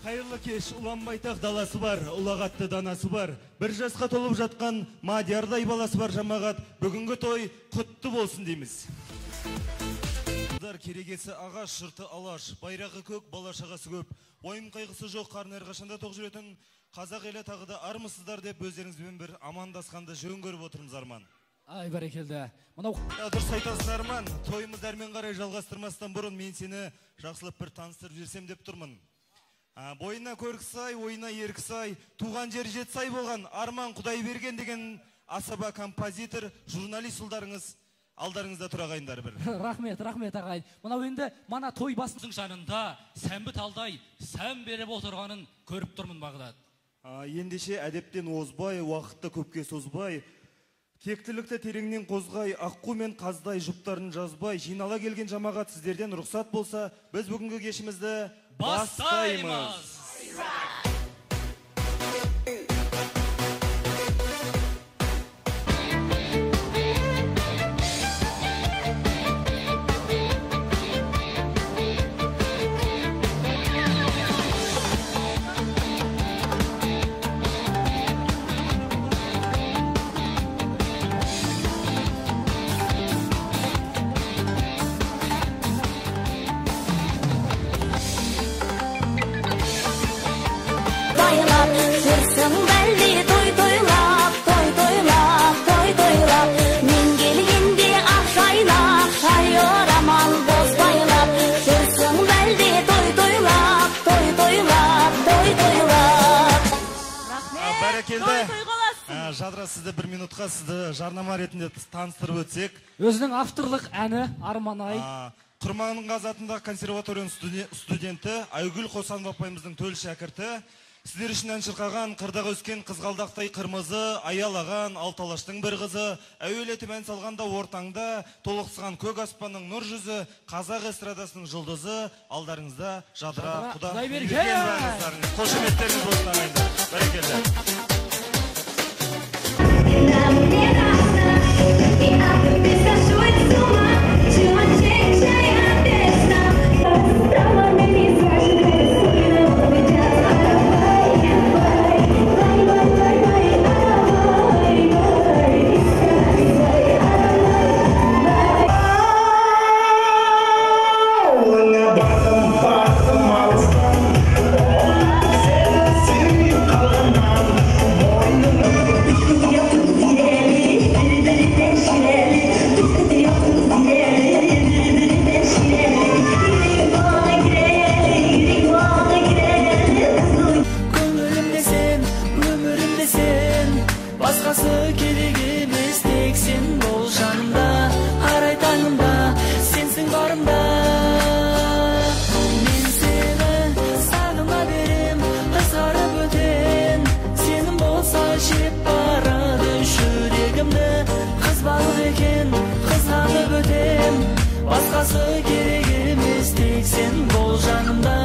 Қайырлы кеш, Ұланбайтақ даласы бар, ұлағатты данасы бар. Бір жасқа толып жатқан мадиярдай баласы бар жамағат. Бүгінгі той құтты болсын дейміз. Керегесі ағаш, шырты алаш, байрағы көк, бала-шағасы көп. Ойым қайғысы жоқ, қарны әрқашанда тоқ жүретін қазақ елі тағы да армысыздар деп өздеріңізбен бір амандасқанды жөн көріп отырмыз Арман. Ай, бәрекелді. Дұрыс айтасың Арман, тойымыз әрмен қарай жалғастырмастан бұрын мен сені жақсылап бір таныстырып жүрсем деп тұрмын. Бойына көрік сай, ойына ерік сай, туған жер жет сай болған Арман Құдайберген деген асаба композитор, журналист ұлдарыңыз алдарыңызда тұра қайындар бір. Рахмет ағайын. Мынау енді мана той басының жанында сәмбі талдай сәм беріп отырғанын көріп тұрмын Бағдат. Ендеше әдептен озбай, уақытты көпке созбай, тектілікті тереңнен қозғай, аққу мен қаздай жұптарын жазбай, жинала келген жамағат сіздерден рұқсат болса, біз бүгінгі кешімізді бастаймыз. Жадыра, сізді бір минутқа сізді жарнама ретінде таныстырып өтсек. Өзінің авторлық әні Арман-ай. Құрманғазы атындағы консерваторияның студенті Айгүл Қосанова апайымыздың төл шәкірті. Сіздер үшін ән шырқаған, қырдағы өскен қызғалдақтай қырмызы, аялаған алталаштың бір қызы, әуелетіп ән салғанда ортаңда, толықсыған көк аспанның нұр жүзі, қазақ эстрадасының жұлдызы, алдарыңызда Жадыра Құдайберген. Қошеметтеріңіз болсын ағайындар. Бәрекелді. Басқасы керек емес, тек сен бол жанымда.